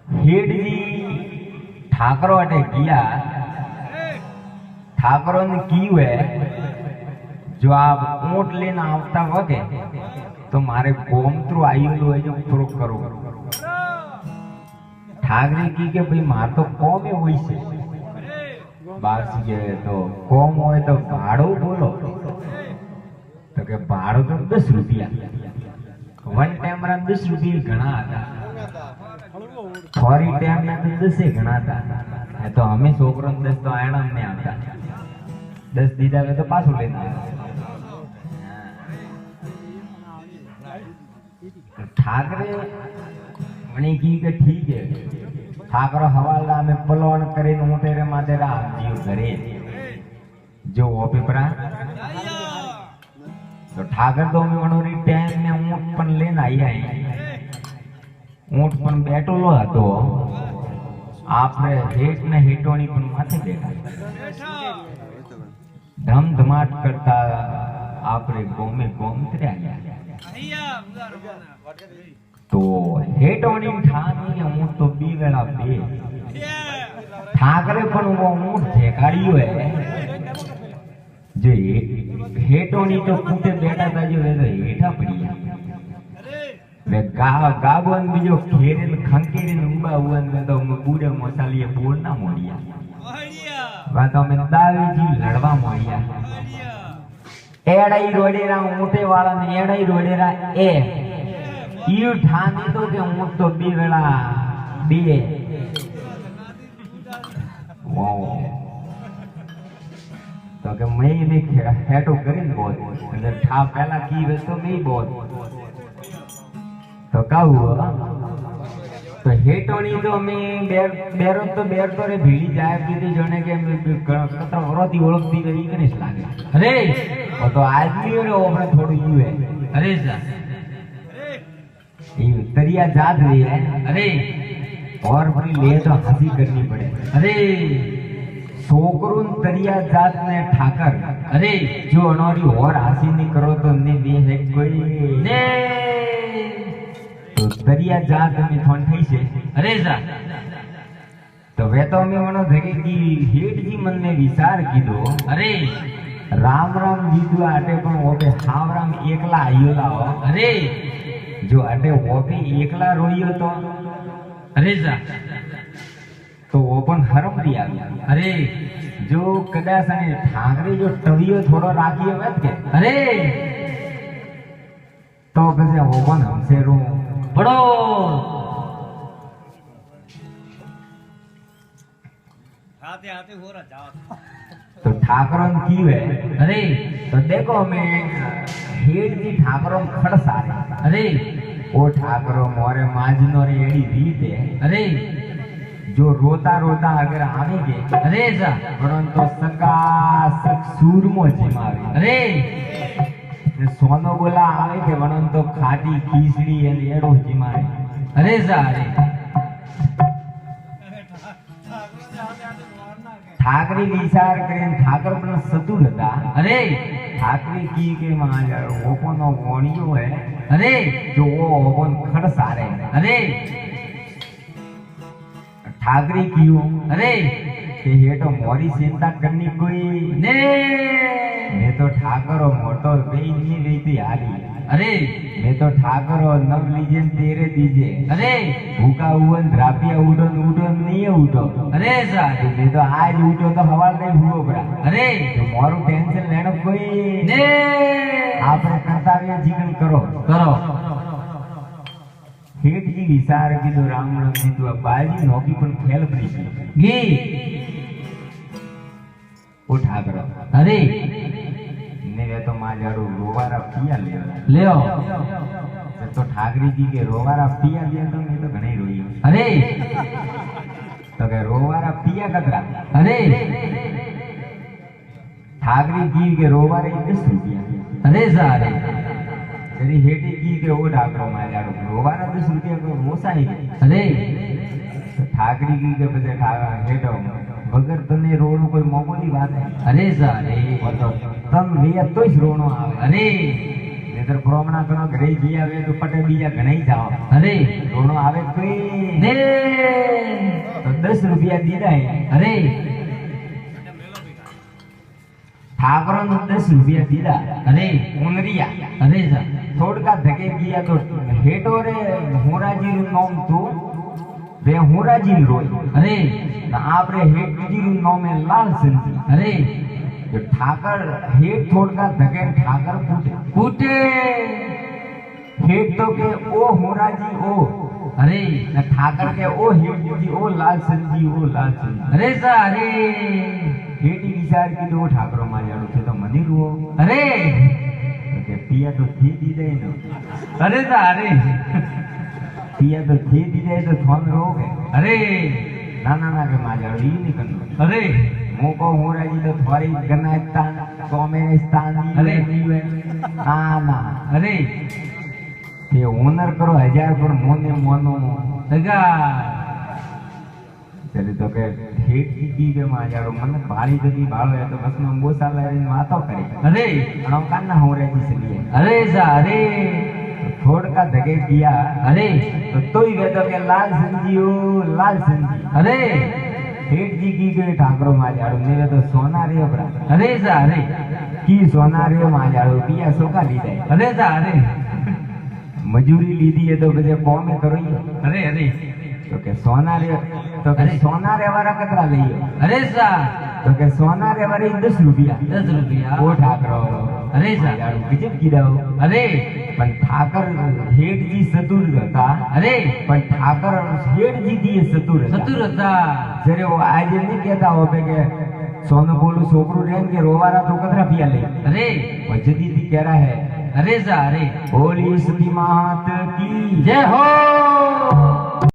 Head जी ठाकरो अटे किया ठाकरों ने की हुए जो आप ऊंट लेना आवता वगे तो मारे गोमत्रो आयु है जो प्रो करो ठाकरे की के भाई मार तो कौम है वही से बात से तो कौम होए तो भाड़ो बोलो तो के भाड़ो तो 10 रुपया वन टाइम रा 10 रुपया घना आता थोड़ी टाइम में तो 10 से घना था तो हमें छोकरों 10 तो आयना में आता 10 दीदा में तो पासो लेना ठाकरे मने की के ठीक है ठाकरो हवाला में पलोन करे ऊँटेरे माथे रा जीव घरे जो वो पेपरा तो ठाकर तो में वनोरी टाइम में ऊँट पण लेन आई है ऊँट पण बैठोलो हतो आपने हेट ने हेटोनी पण माथे बैठा धमधमाट करता आपरे गोमे गोमत्रे आया तो हेटोनी ठानी ऊँट तो बी वेला बे ठाकरे पण वो ऊँट झेकाड़ियो है जो हेटोनी तो कूटे बैठा था जो वे तो हेठा पड़िया वे गाबन बीजो खेरेन खंकेरेन उबा हुअन वे तो बूढ़े मसालिए बोलना मोड़िया वातो में दावी जी लड़वा मोड़िया एड़ाई रोडेरा ऊँटे वाला ने एड़ाई रोडेरा ए यू ठाने तो के ऊँट तो बी वेला बी वाओ तो के मैं भी हेटो करीन बहुत अगर ठा पहला की वे तो मैं बहुत तो का हुआ तो हेटोनी तो मैं बेरो तो रे भीड़ी जाए की जोने के कता वरोती ओळखती गई के नहीं लागे अरे वो तो आदमी रे ओपरे थोड़ी यू है अरे जा ये तरिया जात रही है अरे और बड़ी ले तो हंसी करनी पड़े अरे छोकरून तरिया जात ने ठाकर अरे जो अनोरी और हंसी नहीं करो तो ने दे है कोई ने तो तरिया जात में थोन थई से अरे जा तो वे तो में मनो देखे कि हेड जी मन में विचार कीधो अरे राम राम जीतू आटे पण वो पे हाव राम एकला आयो लाओ अरे जो अटे वो भी एकला रोइयो तो अरे जा तो वो पण हरम रिया अरे जो कदाच ने ठाकरे जो टवियो थोड़ो राखियो मत के अरे तो कैसे वो पण हमसे रो बड़ो आते आते हो रहा जाओ तो ठाकरों की है अरे तो देखो मैं हेड जी ठाकरों खड़ सारे अरे वो ठाकरों मोरे माजनो रे एड़ी रीत है अरे जो रोता रोता अगर आवेगे अरे जा परंतु सका सक सूरमो जिमावे अरे सोनो बोला आवे के वनन तो खाटी खीसड़ी एन एड़ो जिमावे अरे जा अरे ठाकरे विचार करें ठाकर पण सतुर था अरे ठाकरे की के महाराज ओपनो वणियो है अरे जो वो ओपन खड़ सारे अरे ठाकरे कियो अरे के ये तो मोरी चिंता करनी कोई ने मैं तो ठाकरो मोटो बेई नहीं रहती हाली अरे मैं तो ठाकरो नव लीजिए तेरे दीजिए अरे भूखा हुआ ध्रापिया उठो नहीं उठो अरे साहब मैं तो आज उठो तो हवा नहीं हुआ बड़ा अरे तो मोरू टेंशन लेना कोई ने आपने कर्तव्य जीवन करो करो हेठ की विचार की तो राम राम जी तो बाजी नौकी पण खेल पड़ी गी उठा करो अरे ने वे तो माजाड़ू रोवारा पिया ले तो ठाकरी जी के रोवारा पिया लिया तो मैं तो घणे रोई अरे तो के रोवारा पिया कतरा अरे ठाकरी जी के रोवारे 10 रुपया अरे सारे तेरी हेटी की के वो ठाकरो माजाड़ू रोवारा 10 रुपया को मोसा ही अरे तो ठाकरी जी के बजे हेटो वगर तने रोनो कोई मामूली बात है अरे सारे तो तम वे तो ही रोनो आवे अरे नेतर प्रोमना करो घरे जी आवे तो पटे बीजा घणे ही जाओ अरे रोनो आवे कोई ने रुपया दीदा है। अरे ठाकरों ने 10 रुपया दीदा। अरे उनरिया अरे सा थोड़ा धके किया तो हेटो रे होराजी रू नाम तो वे होराजी रोय। अरे ना आप रे हेट जी रू नाम है लाल सिंधी। अरे जो ठाकर हेट थोड़ा धके ठाकर पूटे पूटे हेट तो के ओ होराजी ओ। अरे ना ठाकर के ओ हेट जी ओ लाल सिंधी ओ लाल सिंधी। अरे सा अरे हेटी विचार की तो ठाकरो मार्याड़ो थे तो मनी रुओ। अरे तो के पिया तो थी दी दे नो। अरे सा अरे पिया तो थी दी दे तो थोन रोगे। अरे ना ना ना के मार्याड़ो ये नहीं करना। अरे मोको होराजी तो थोड़ी गनास्तान कॉमेस्तान अरे ना ना अरे ते ओनर करो 1000 पर मोने मोनो लगा चले तो के हेट की के माजारो मन भारी जदी भालो है तो बस में बोसा लाइन मातो करे। अरे अणो काना हो रे जी सलिए। अरे सा अरे थोड़ का धके किया। अरे तो तोई वे तो के लाल सिंधी ओ लाल सिंधी। अरे हेट जी की के ठाकरो माजारो ने तो सोना रे बरा। अरे सा अरे की सोना रे माजारो पिया सोका लीदे। अरे सा अरे मजूरी लीधी है तो बजे कौम करो। अरे अरे तो के सोना रे तो के सोना रे वाला कतरा लियो। अरे सा तो के सोना रे वाले 10 रुपया 10 रुपया वो ठाकरो। अरे सा यार गजब की दाओ। अरे पण ठाकर हेट जी सतुर था। अरे पण ठाकर हेट जी दी सतुर था जरे वो आज नहीं कहता हो पे के सोनो बोलो छोकरू रेन के रोवारा तो कतरा पिया ले। अरे वजदी दी कह रहा है। अरे सा अरे बोली सती मात की जय हो।